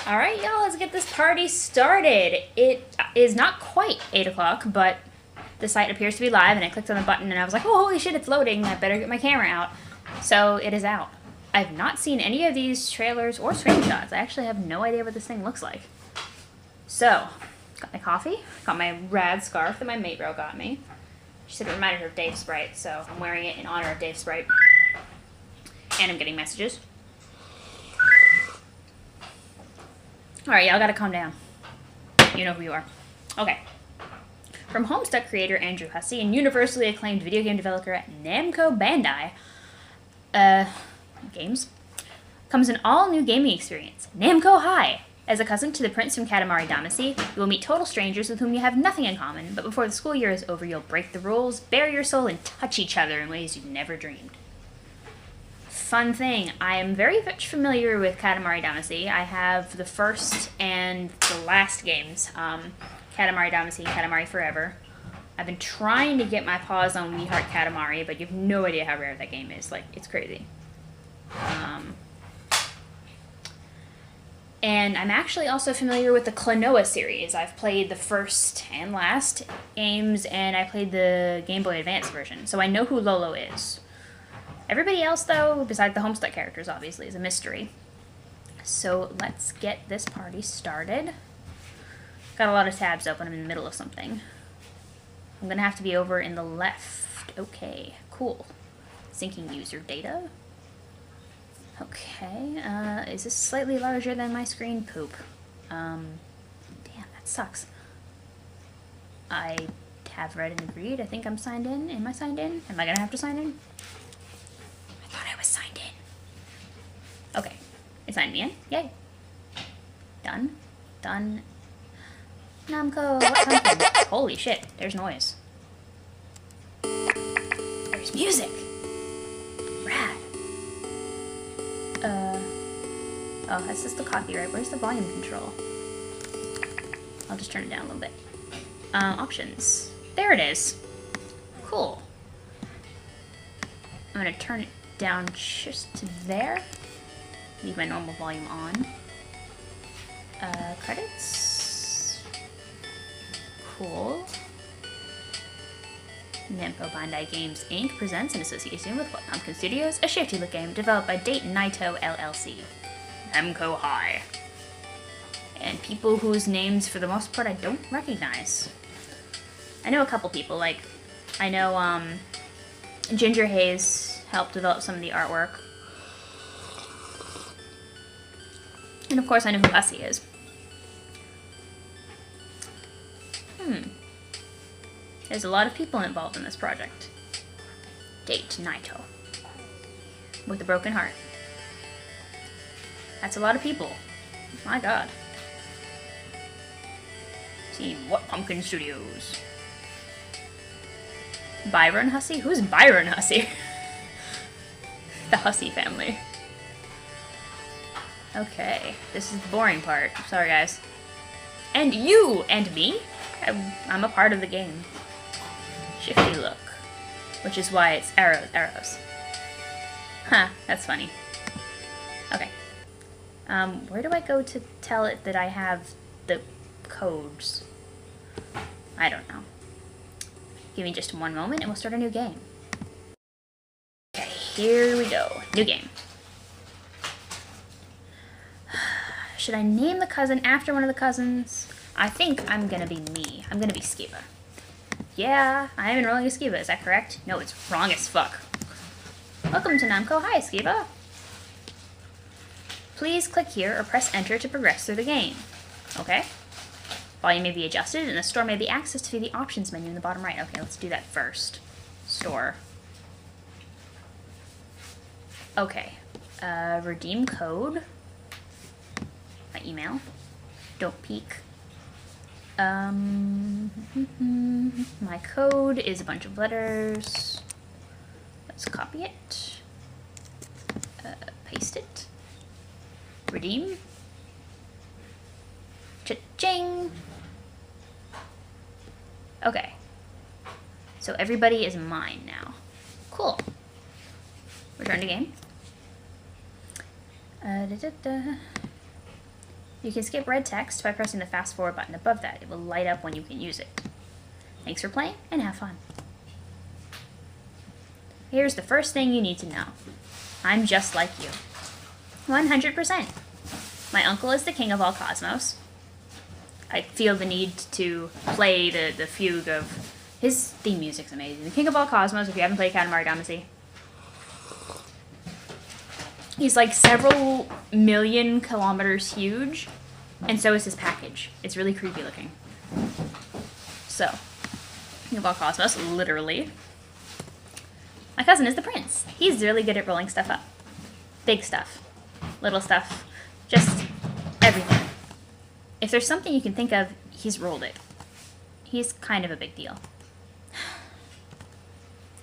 Alright, y'all, let's get this party started. It is not quite 8 o'clock, but the site appears to be live, and I clicked on the button, and I was like, oh, holy shit, it's loading. I better get my camera out. So, it is out. I've not seen any of these trailers or screenshots. I actually have no idea what this thing looks like. So, got my coffee, got my rad scarf that my mate bro got me. She said it reminded her of Dave Sprite, so I'm wearing it in honor of Dave Sprite. And I'm getting messages. Alright, y'all gotta calm down. You know who you are. Okay. From Homestuck creator Andrew Hussey and universally acclaimed video game developer at Namco Bandai Games, comes an all-new gaming experience, Namco High. As a cousin to the prince from Katamari Damacy, you will meet total strangers with whom you have nothing in common, but before the school year is over, you'll break the rules, bare your soul, and touch each other in ways you've never dreamed. Fun thing, I am very much familiar with Katamari Damacy. I have the first and the last games, Katamari Damacy and Katamari Forever. I've been trying to get my paws on We Heart Katamari, but you have no idea how rare that game is. Like, it's crazy. And I'm actually also familiar with the Klonoa series. I've played the first and last games, and I played the Game Boy Advance version, so I know who Lolo is. Everybody else, though, besides the Homestuck characters, obviously, is a mystery. So let's get this party started. Got a lot of tabs open. I'm in the middle of something. I'm going to have to be over in the left. Okay, cool. Syncing user data. Okay, is this slightly larger than my screen? Poop. Damn, that sucks. I have read and agreed. I think I'm signed in. Am I signed in? Am I going to have to sign in? I thought I was signed in. Okay, it signed me in. Yay. Done. Done. Namco, what content? Holy shit, there's noise. There's music. Rad. Oh, that's just the copyright. Where's the volume control? I'll just turn it down a little bit. Options. There it is. Cool. I'm gonna turn it down just to there. Leave my normal volume on. Credits. Cool. Namco Bandai Games Inc. presents in association with What Pumpkin Studios, a shifty-look game developed by Date Naito LLC. Namco High. And people whose names, for the most part, I don't recognize. I know a couple people, like, I know, Ginger Hayes helped develop some of the artwork. And of course I know who Hussey is. There's a lot of people involved in this project. Date Naito. With a broken heart. That's a lot of people. My god. See, What Pumpkin Studios. Byron Hussey? Who's Byron Hussey? The Hussey family. Okay, this is the boring part. Sorry, guys. And you and me? I'm a part of the game. Shifty look. Which is why it's arrows. Huh, that's funny. Okay. Where do I go to tell it that I have the codes? I don't know. Give me just one moment and we'll start a new game. Okay, here we go. New game. Should I name the cousin after one of the cousins? I think I'm gonna be me. I'm gonna be Skiba. Yeah, I am enrolling as Skiba. Is that correct? No, it's wrong as fuck. Welcome to Namco High, Skiba. Please click here or press enter to progress through the game. Okay. Volume may be adjusted and the store may be accessed via the options menu in the bottom right. Okay, let's do that first. Store. Okay. Redeem code. My email. Don't peek. My code is a bunch of letters. Let's copy it. Paste it. Redeem. Cha-ching! Okay. So everybody is mine now. Cool. Return to game. You can skip red text by pressing the fast forward button above that. It will light up when you can use it. Thanks for playing, and have fun. Here's the first thing you need to know. I'm just like you. 100%. My uncle is the king of all cosmos. I feel the need to play the fugue of... His theme music's amazing. The king of all cosmos, if you haven't played Katamari Damacy. He's like several million kilometers huge, and so is his package. It's really creepy looking. So, king of all cosmos, literally. My cousin is the prince. He's really good at rolling stuff up. Big stuff. Little stuff. Just everything. If there's something you can think of, he's rolled it. He's kind of a big deal.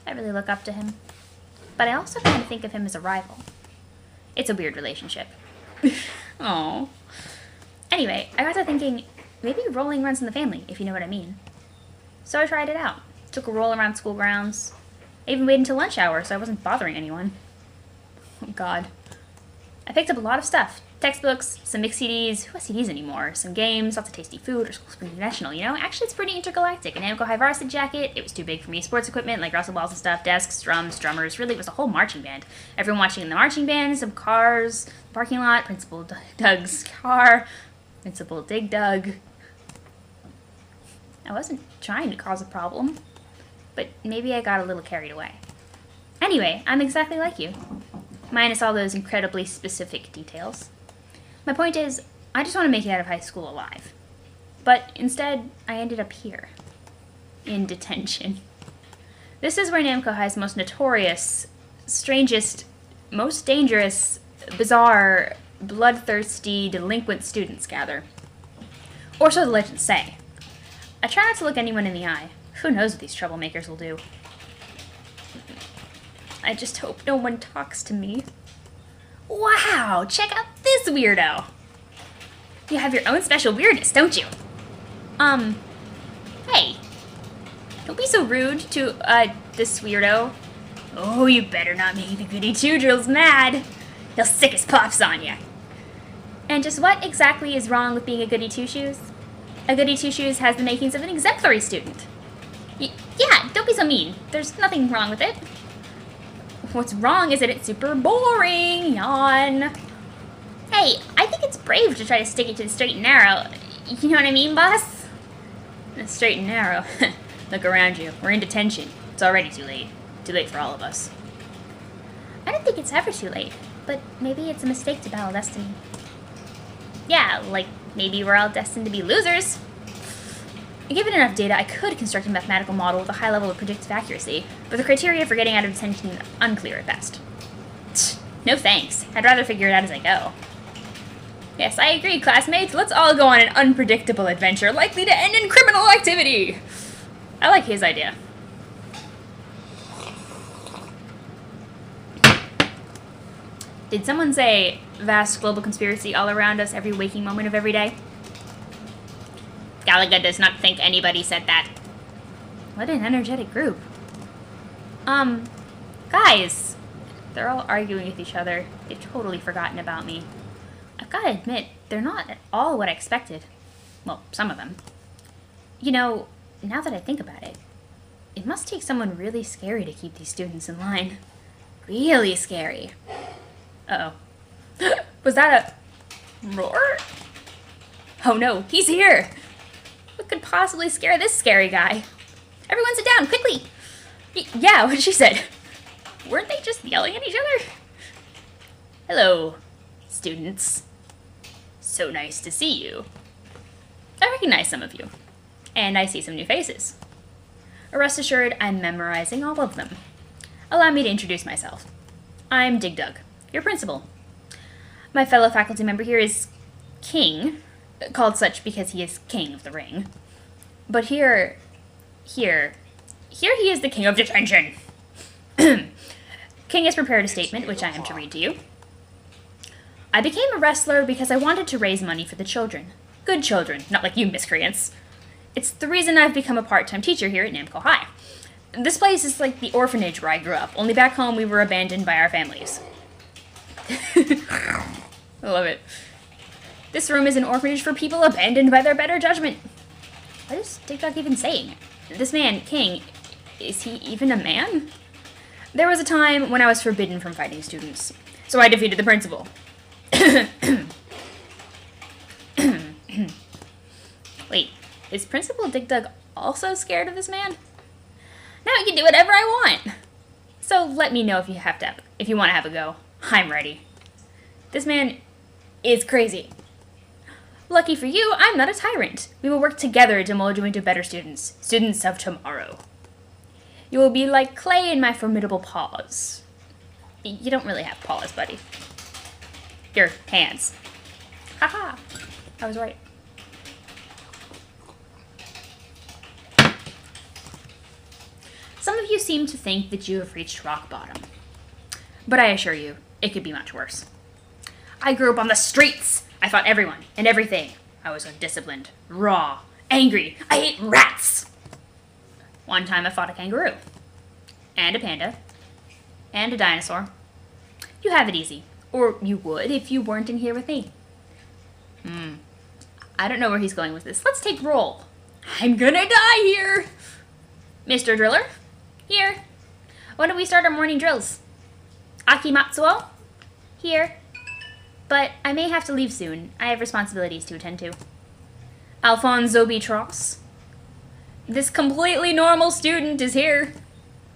I really look up to him. But I also kind of think of him as a rival. It's a weird relationship. Aww. Anyway, I got to thinking, maybe rolling runs in the family, if you know what I mean. So I tried it out. Took a roll around school grounds. I even waited until lunch hour, so I wasn't bothering anyone. Oh, God. I picked up a lot of stuff. Textbooks, some mixed CDs, who has CDs anymore? Some games, lots of tasty food, or School Spring International, you know? Actually, it's pretty intergalactic. An Namco high varsity jacket, it was too big for me. Sports equipment, like Russell balls and stuff, desks, drums, drummers, really, it was a whole marching band. Everyone watching in the marching band, some cars, parking lot, Principal Doug's car, Principal Dig Doug. I wasn't trying to cause a problem, but maybe I got a little carried away. Anyway, I'm exactly like you, minus all those incredibly specific details. My point is, I just want to make it out of high school alive. But instead, I ended up here. In detention. This is where Namco High's most notorious, strangest, most dangerous, bizarre, bloodthirsty, delinquent students gather. Or so the legends say. I try not to look anyone in the eye. Who knows what these troublemakers will do. I just hope no one talks to me. Wow, check out this weirdo! You have your own special weirdness, don't you? Hey. Don't be so rude to, this weirdo. Oh, you better not make the goody two-drills mad. He'll sick his puffs on you. And just what exactly is wrong with being a goody two-shoes? A goody two-shoes has the makings of an exemplary student. Yeah, don't be so mean. There's nothing wrong with it. What's wrong is that it's super boring, yawn. Hey, I think it's brave to try to stick it to the straight and narrow. You know what I mean, boss? Straight and narrow. Look around you. We're in detention. It's already too late. Too late for all of us. I don't think it's ever too late, but maybe it's a mistake to battle destiny. Yeah, like maybe we're all destined to be losers. Given enough data, I could construct a mathematical model with a high level of predictive accuracy, but the criteria for getting out of detention is unclear at best. No thanks. I'd rather figure it out as I go. Yes, I agree, classmates. Let's all go on an unpredictable adventure likely to end in criminal activity. I like his idea. Did someone say vast global conspiracy all around us every waking moment of every day? Galaga does not think anybody said that. What an energetic group. Guys. They're all arguing with each other. They've totally forgotten about me. I've got to admit, they're not at all what I expected. Well, some of them. You know, now that I think about it, it must take someone really scary to keep these students in line. Really scary. Uh-oh. Was that a roar? Oh no, he's here! What could possibly scare this scary guy? Everyone sit down, quickly! Yeah, what she said. Weren't they just yelling at each other? Hello, students. So nice to see you. I recognize some of you. And I see some new faces. Rest assured, I'm memorizing all of them. Allow me to introduce myself. I'm Dig Dug, your principal. My fellow faculty member here is King, called such because he is king of the ring. But here he is the king of detention. King has prepared a statement, which I am to read to you. I became a wrestler because I wanted to raise money for the children. Good children, not like you miscreants. It's the reason I've become a part-time teacher here at Namco High. This place is like the orphanage where I grew up, only back home we were abandoned by our families. I love it. This room is an orphanage for people abandoned by their better judgment. What is TikTok even saying? This man, King, is he even a man? There was a time when I was forbidden from fighting students, so I defeated the principal. Wait, is Principal Dig Dug also scared of this man? Now I can do whatever I want! So let me know if you want to have a go. I'm ready. This man is crazy. Lucky for you, I'm not a tyrant. We will work together to mold you into better students. Students of tomorrow. You will be like clay in my formidable paws. You don't really have paws, buddy. Your hands. Haha. I was right. Some of you seem to think that you have reached rock bottom. But I assure you, it could be much worse. I grew up on the streets. I fought everyone and everything. I was undisciplined, raw, angry. I ate rats. One time I fought a kangaroo, and a panda, and a dinosaur. You have it easy. Or you would if you weren't in here with me. I don't know where he's going with this. Let's take roll. I'm gonna die here. Mr. Driller, here. When do we start our morning drills? Akimatsuo, here. But I may have to leave soon. I have responsibilities to attend to. Alfonso Beatross. This completely normal student is here.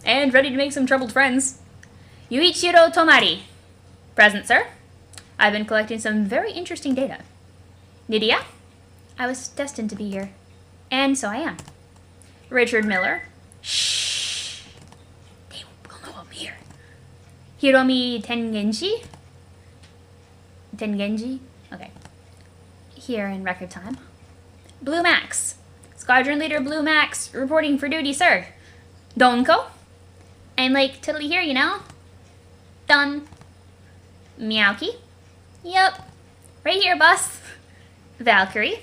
And ready to make some troubled friends. Yuichiro Tomari. Present, sir. I've been collecting some very interesting data. Nydia? I was destined to be here. And so I am. Richard Miller. Shh. They will know I'm here. Hiromi Tengenji? Tengenji? Okay. Here in record time. Blue Max. Squadron Leader Blue Max, reporting for duty, sir. Donko? I'm like totally here, you know? Done. Meowki? Yep. Right here, boss. Valkyrie?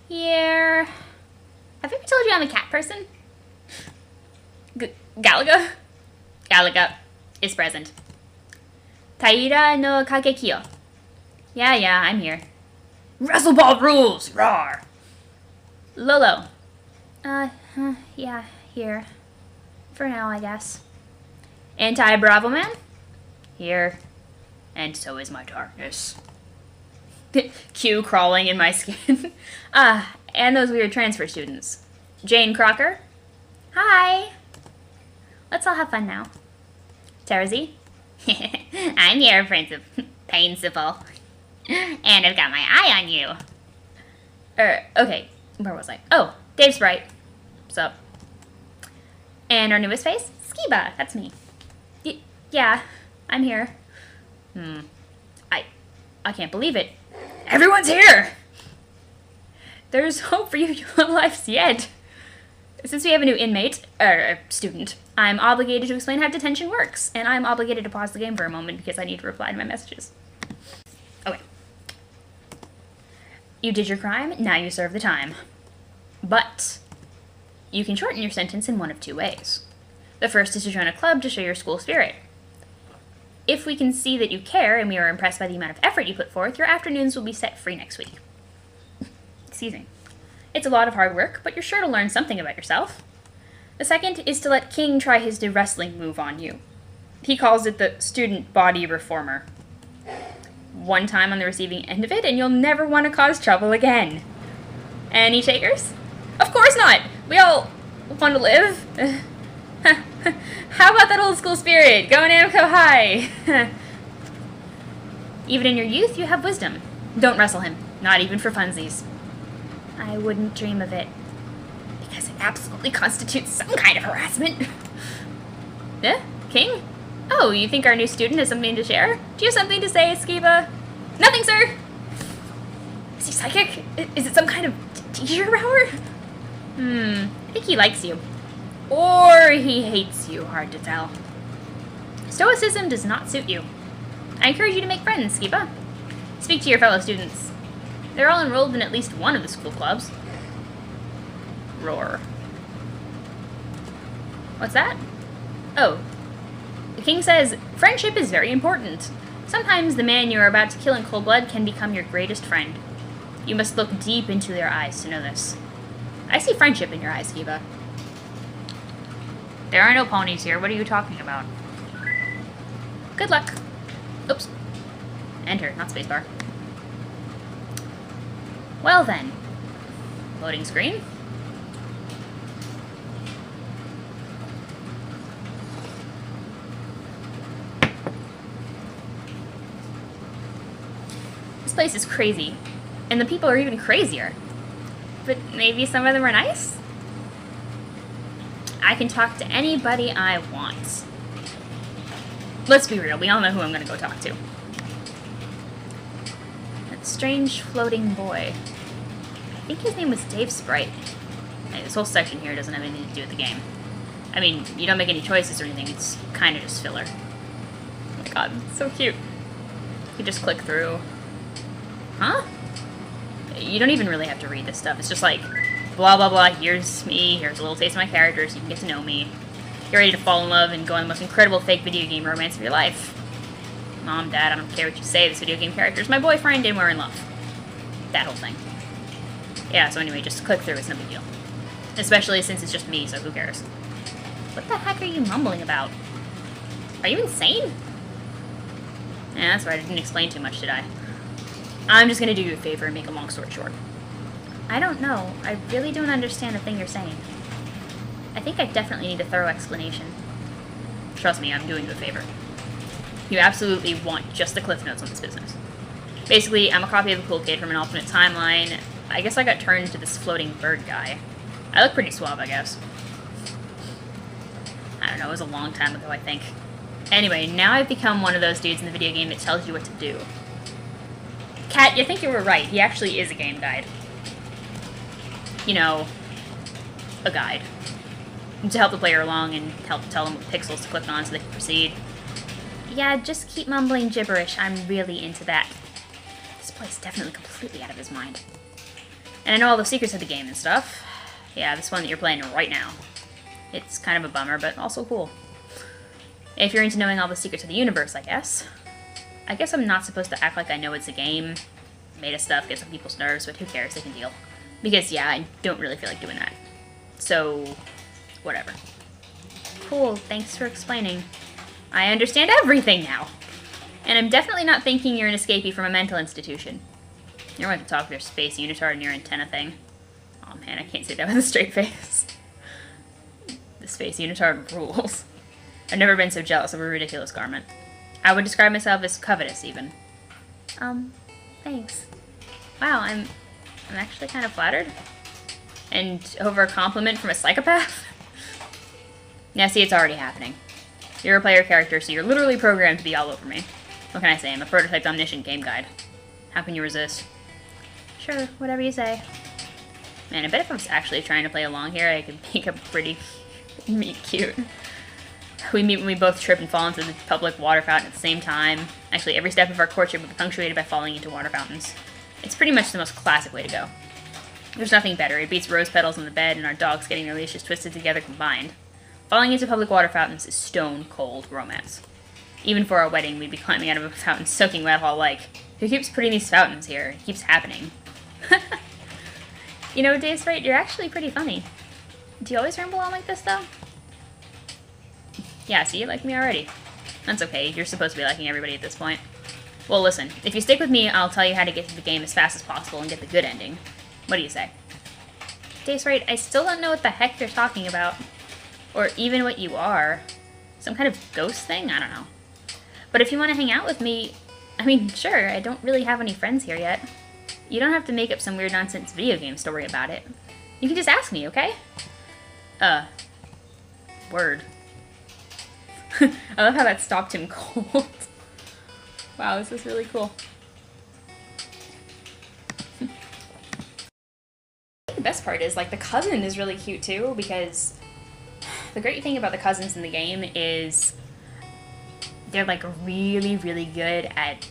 Here. Have I ever told you I'm a cat person? Galaga? Galaga is present. Taira no Kagekiyo. Yeah, I'm here. Wrestleball rules! Roar! Lolo. Yeah, here. For now, I guess. Anti-Bravo Man? Here. And so is my darkness. Q crawling in my skin. And those weird transfer students. Jane Crocker? Hi! Let's all have fun now. Tarzy? I'm here, Principal. And I've got my eye on you. Okay. Where was I? Oh, Dave Sprite. Sup? And our newest face? Skiba. That's me. Yeah, I'm here. I can't believe it. Everyone's here! There's hope for you. You have lives yet. Since we have a new inmate, student, I'm obligated to explain how detention works, and I'm obligated to pause the game for a moment because I need to reply to my messages. Okay. You did your crime, now you serve the time. But you can shorten your sentence in one of two ways. The first is to join a club to show your school spirit. If we can see that you care and we are impressed by the amount of effort you put forth, your afternoons will be set free next week. Excuse me. It's a lot of hard work, but you're sure to learn something about yourself. The second is to let King try his new wrestling move on you. He calls it the student body reformer. One time on the receiving end of it, and you'll never want to cause trouble again. Any takers? Of course not! We all want to live. How about that old school spirit? Go Namco high! Even in your youth, you have wisdom. Don't wrestle him. Not even for funsies. I wouldn't dream of it. Because it absolutely constitutes some kind of harassment. King? Oh, you think our new student has something to share? Do you have something to say, Skiba? Nothing, sir! Is he psychic? Is it some kind of teacher power? I think he likes you. Or he hates you, hard to tell. Stoicism does not suit you. I encourage you to make friends, Skiba. Speak to your fellow students. They're all enrolled in at least one of the school clubs. Roar. What's that? Oh. The king says, friendship is very important. Sometimes the man you are about to kill in cold blood can become your greatest friend. You must look deep into their eyes to know this. I see friendship in your eyes, Kiba. There are no ponies here. What are you talking about? Good luck. Oops. Enter, not spacebar. Well then. Loading screen. This place is crazy. And the people are even crazier. But maybe some of them are nice? I can talk to anybody I want. Let's be real, we all know who I'm gonna go talk to. That strange floating boy. I think his name was Dave Sprite. Hey, this whole section here doesn't have anything to do with the game. I mean, you don't make any choices or anything, it's kind of just filler. Oh my god, it's so cute. You just click through. Huh? You don't even really have to read this stuff. It's just like, blah blah blah, here's me, here's a little taste of my character so you can get to know me. You're ready to fall in love and go on the most incredible fake video game romance of your life. Mom, Dad, I don't care what you say, this video game character is my boyfriend and we're in love. That whole thing. Yeah, so anyway, just click through, it's no big deal. Especially since it's just me, so who cares? What the heck are you mumbling about? Are you insane? Yeah, that's right, I didn't explain too much, did I? I'm just gonna do you a favor and make a long story short. I don't know. I really don't understand a thing you're saying. I think I definitely need a thorough explanation. Trust me, I'm doing you a favor. You absolutely want just the cliff notes on this business. Basically, I'm a copy of the cool kid from an alternate timeline. I guess I got turned into this floating bird guy. I look pretty suave, I guess. I don't know, it was a long time ago, I think. Anyway, now I've become one of those dudes in the video game that tells you what to do. Kat, you think you were right. He actually is a game guide. You know, a guide. To help the player along and help tell them what pixels to click on so they can proceed. Yeah, just keep mumbling gibberish. I'm really into that. This boy's definitely completely out of his mind. And I know all the secrets of the game and stuff. Yeah, this one that you're playing right now. It's kind of a bummer, but also cool. If you're into knowing all the secrets of the universe, I guess. I guess I'm not supposed to act like I know it's a game. Made of stuff, gets on people's nerves, but who cares, they can deal. Because, yeah, I don't really feel like doing that. So, whatever. Cool, thanks for explaining. I understand everything now! And I'm definitely not thinking you're an escapee from a mental institution. You're going to talk with your space unitard and your antenna thing. Oh man, I can't say that with a straight face. The space unitard rules. I've never been so jealous of a ridiculous garment. I would describe myself as covetous, even. Thanks. Wow, I'm actually kind of flattered. And over a compliment from a psychopath? Yeah, see, it's already happening. You're a player character, so you're literally programmed to be all over me. What can I say? I'm a prototyped omniscient game guide. How can you resist? Sure, whatever you say. Man, I bet if I was actually trying to play along here, I could make a pretty meet cute. We meet when we both trip and fall into the public water fountain at the same time. Actually, every step of our courtship would be punctuated by falling into water fountains. It's pretty much the most classic way to go. There's nothing better. It beats rose petals on the bed and our dogs getting their leashes twisted together combined. Falling into public water fountains is stone-cold romance. Even for our wedding, we'd be climbing out of a fountain soaking wet all like, who keeps putting these fountains here? It keeps happening. You know, Dave's right, you're actually pretty funny. Do you always ramble on like this, though? Yeah, see, you like me already. That's okay, you're supposed to be liking everybody at this point. Well, listen, if you stick with me, I'll tell you how to get to the game as fast as possible and get the good ending. What do you say? Dave's right, I still don't know what the heck you're talking about. Or even what you are. Some kind of ghost thing? I don't know. But if you want to hang out with me, I mean, sure, I don't really have any friends here yet. You don't have to make up some weird nonsense video game story about it. You can just ask me, okay? Word. I love how that stopped him cold. Wow, this is really cool. The best part is, like, the cousin is really cute too, because the great thing about the cousins in the game is they're, like, really, really good at,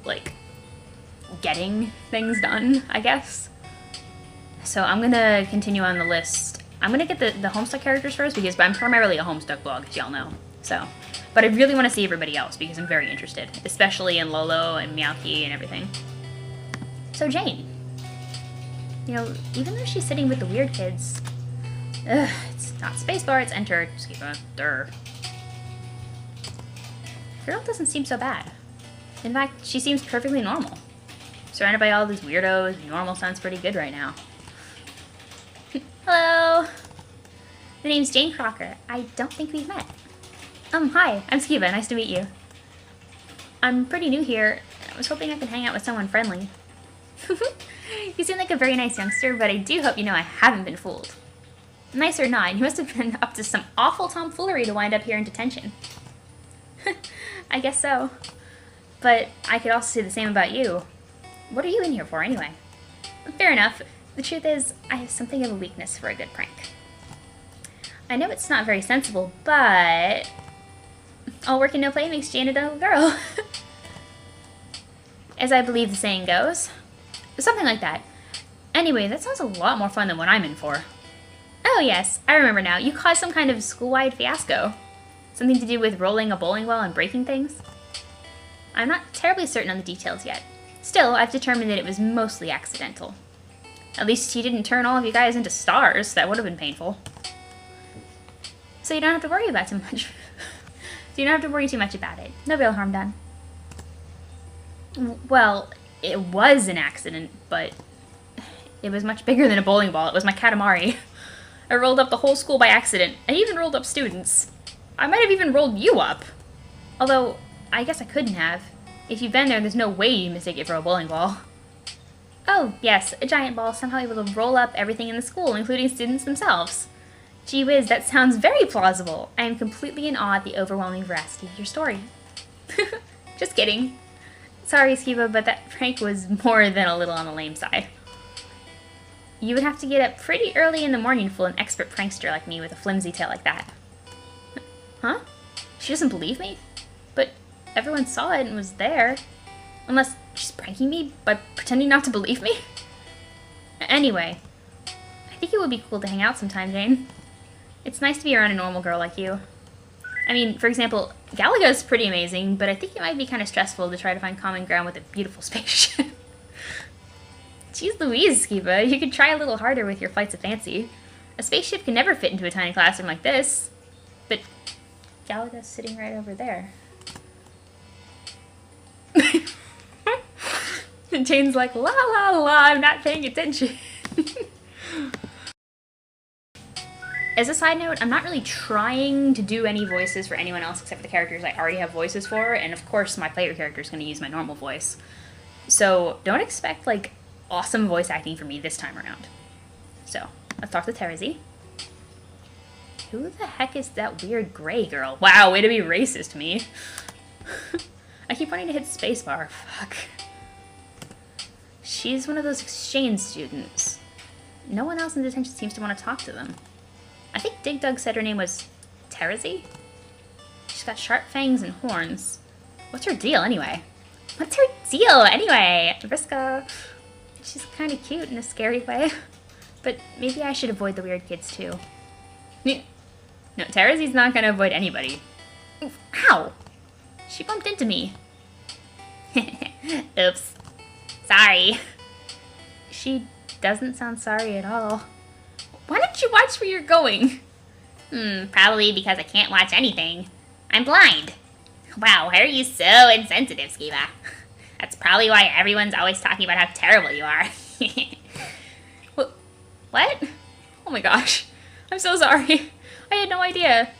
like, getting things done, I guess. So I'm gonna continue on the list. I'm gonna get the Homestuck characters first because I'm primarily a Homestuck blog, as y'all know. So, but I really want to see everybody else because I'm very interested, especially in Lolo and Meowki and everything. So Jane, You know, even though she's sitting with the weird kids... Ugh, it's not spacebar, it's enter. Skiba. Durr. Girl doesn't seem so bad. In fact, she seems perfectly normal. Surrounded by all these weirdos, normal sounds pretty good right now. Hello! The name's Jane Crocker. I don't think we've met. Hi, I'm Skiba. Nice to meet you. I'm pretty new here. I was hoping I could hang out with someone friendly. You seem like a very nice youngster, but I do hope you know I haven't been fooled. Nice or not, you must have been up to some awful tomfoolery to wind up here in detention. I guess so. But I could also say the same about you. What are you in here for, anyway? Fair enough. The truth is, I have something of a weakness for a good prank. I know it's not very sensible, but... all work and no play makes Jane a dull girl. As I believe the saying goes. Something like that. Anyway, that sounds a lot more fun than what I'm in for. Oh yes, I remember now. You caused some kind of school-wide fiasco. Something to do with rolling a bowling ball and breaking things? I'm not terribly certain on the details yet. Still, I've determined that it was mostly accidental. At least he didn't turn all of you guys into stars. That would have been painful. So you don't have to worry about too much. So you don't have to worry too much about it. No real harm done. Well, it was an accident, but it was much bigger than a bowling ball. It was my Katamari. I rolled up the whole school by accident. I even rolled up students. I might have even rolled you up. Although, I guess I couldn't have. If you've been there, there's no way you mistake it for a bowling ball. Oh, yes, a giant ball somehow able to roll up everything in the school, including students themselves. Gee whiz, that sounds very plausible. I am completely in awe at the overwhelming veracity of your story. Just kidding. Sorry, Skiba, but that prank was more than a little on the lame side. You would have to get up pretty early in the morning to fool an expert prankster like me with a flimsy tale like that. Huh? She doesn't believe me? But everyone saw it and was there. Unless she's pranking me by pretending not to believe me? Anyway, I think it would be cool to hang out sometime, Jane. It's nice to be around a normal girl like you. I mean, for example, Galaga is pretty amazing, but I think it might be kind of stressful to try to find common ground with a beautiful spaceship. Jeez Louise, Skiba, you could try a little harder with your flights of fancy. A spaceship can never fit into a tiny classroom like this. But Galaga's sitting right over there. And Jane's like, la la la, I'm not paying attention. As a side note, I'm not really trying to do any voices for anyone else except for the characters I already have voices for, and of course my player character is going to use my normal voice. So don't expect, like, awesome voice acting for me this time around. So, let's talk to Tarzy. Who the heck is that weird gray girl? Wow, way to be racist to me. I keep wanting to hit spacebar. Fuck. She's one of those exchange students. No one else in detention seems to want to talk to them. I think Dig Dug said her name was Tarzy? She's got sharp fangs and horns. What's her deal, anyway? What's her deal, anyway? Vriska. She's kind of cute in a scary way. But maybe I should avoid the weird kids, too. No, Tarzy's not going to avoid anybody. Oof, ow! She bumped into me. Oops. Sorry. She doesn't sound sorry at all. Why don't you watch where you're going? Probably because I can't watch anything. I'm blind. Wow, why are you so insensitive, Skiba? That's probably why everyone's always talking about how terrible you are. What? Oh my gosh. I'm so sorry. I had no idea.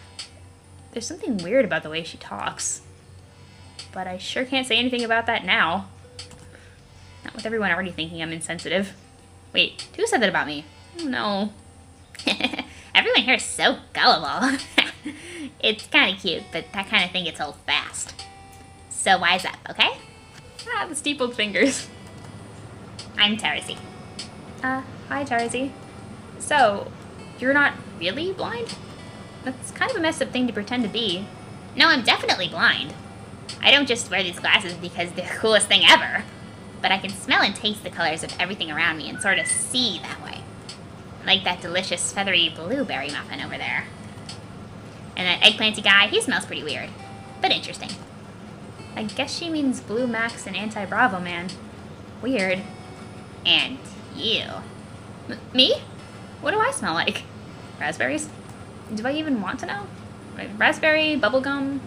There's something weird about the way she talks. But I sure can't say anything about that now. Not with everyone already thinking I'm insensitive. Wait, who said that about me? Oh no. Everyone here is so gullible. It's kind of cute, but that kind of thing gets old fast. So wise up, okay? Ah, the steepled fingers. I'm Tarzy. Hi Tarzy. So, you're not really blind? That's kind of a messed up thing to pretend to be. No, I'm definitely blind. I don't just wear these glasses because they're the coolest thing ever. But I can smell and taste the colors of everything around me and sort of see that way. Like that delicious feathery blueberry muffin over there. And that eggplanty guy, he smells pretty weird. But interesting. I guess she means Blue Max and Anti-Bravo Man. Weird. And you. Me? What do I smell like? Raspberries? Do I even want to know? Raspberry, bubblegum,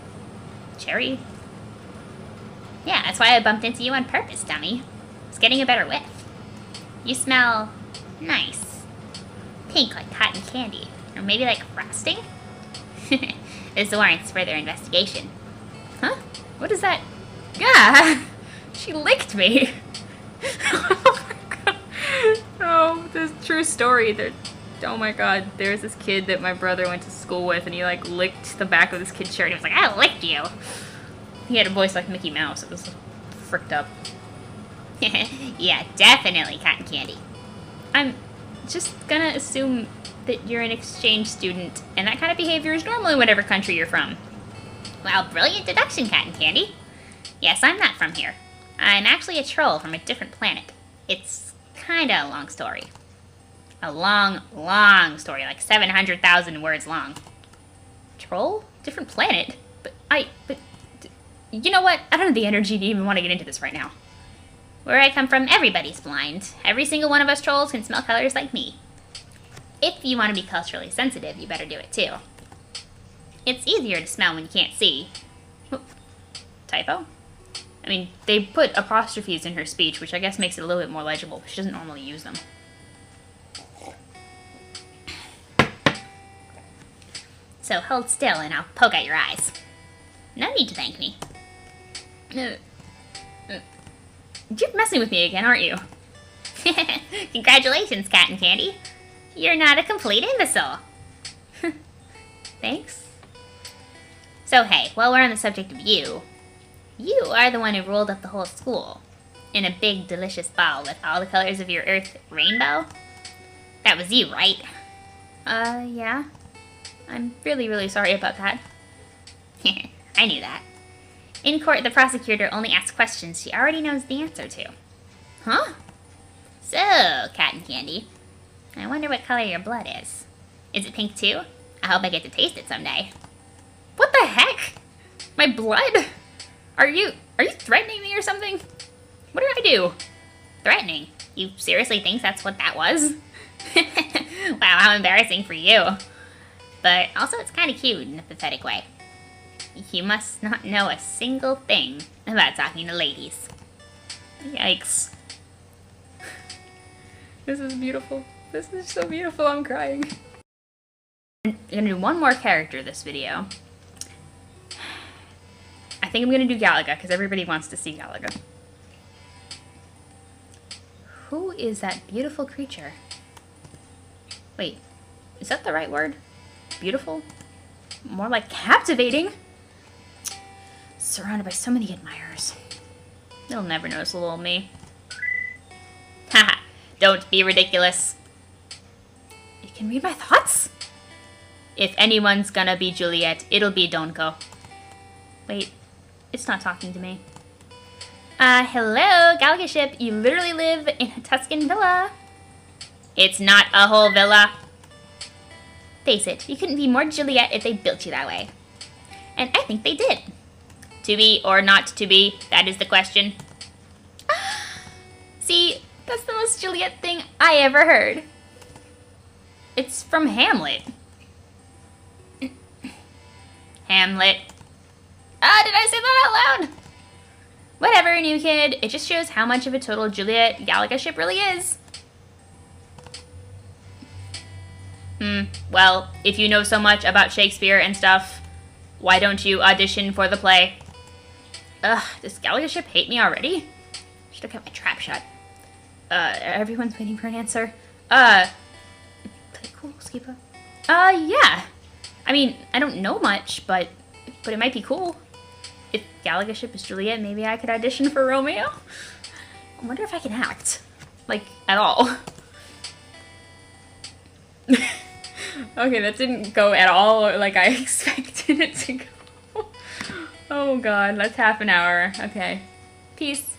cherry? Yeah, that's why I bumped into you on purpose, dummy. I was getting a better whiff. You smell nice. Pink like cotton candy. Or maybe like frosting? This warrants further investigation. Huh? What is that? Yeah! She licked me! Oh my god. Oh, this is true story. Oh my god, there's this kid that my brother went to school with, and he like licked the back of this kid's shirt, and he was like, I licked you! He had a voice like Mickey Mouse. It was fricked up. Yeah, definitely cotton candy. I'm just gonna assume that you're an exchange student, and that kind of behavior is normal in whatever country you're from. Well, brilliant deduction, cotton candy. Yes, I'm not from here. I'm actually a troll from a different planet. It's kinda a long story. A long, long story, like 700,000 words long. Troll? Different planet? But you know what? I don't have the energy to even want to get into this right now. Where I come from, everybody's blind. Every single one of us trolls can smell colors like me. If you want to be culturally sensitive, you better do it too. It's easier to smell when you can't see. Typo? I mean, they put apostrophes in her speech, which I guess makes it a little bit more legible. She doesn't normally use them. So hold still and I'll poke at your eyes. No need to thank me. You're messing with me again, aren't you? Congratulations, Cotton Candy. You're not a complete imbecile. Thanks. So hey, while we're on the subject of you are the one who rolled up the whole school in a big delicious ball with all the colors of your Earth rainbow. That was you, right? Yeah. I'm really, really sorry about that. I knew that. In court, the prosecutor only asks questions she already knows the answer to. Huh? So, Cotton Candy, I wonder what color your blood is. Is it pink too? I hope I get to taste it someday. What the heck? My blood? Are you threatening me or something? What did I do? Threatening? You seriously think that's what that was? Wow, how embarrassing for you. But also it's kind of cute in a pathetic way. You must not know a single thing about talking to ladies. Yikes. This is beautiful. This is so beautiful, I'm crying. I'm gonna do one more character this video. I think I'm gonna do Galaga, because everybody wants to see Galaga. Who is that beautiful creature? Wait, is that the right word? Beautiful? More like captivating? Surrounded by so many admirers. They'll never notice little old me. Haha, don't be ridiculous. You can read my thoughts? If anyone's gonna be Juliet, it'll be Donko. Wait, it's not talking to me. Hello, Galaga ship. You literally live in a Tuscan villa. It's not a whole villa. Face it, you couldn't be more Juliet if they built you that way. And I think they did. To be or not to be, that is the question. See, that's the most Juliet thing I ever heard. It's from Hamlet. Hamlet. Did I say that out loud? Whatever, new kid. It just shows how much of a total Juliet Galaga ship really is. Well, if you know so much about Shakespeare and stuff, why don't you audition for the play? Ugh, does Galaga ship hate me already? Should have kept my trap shut. Everyone's waiting for an answer. Play cool, Skipa? Yeah. I mean, I don't know much, but it might be cool. If Galaga ship is Juliet, maybe I could audition for Romeo? I wonder if I can act. Like, at all. Okay, that didn't go at all like I expected it to go. Oh god, that's half an hour. Okay. Peace.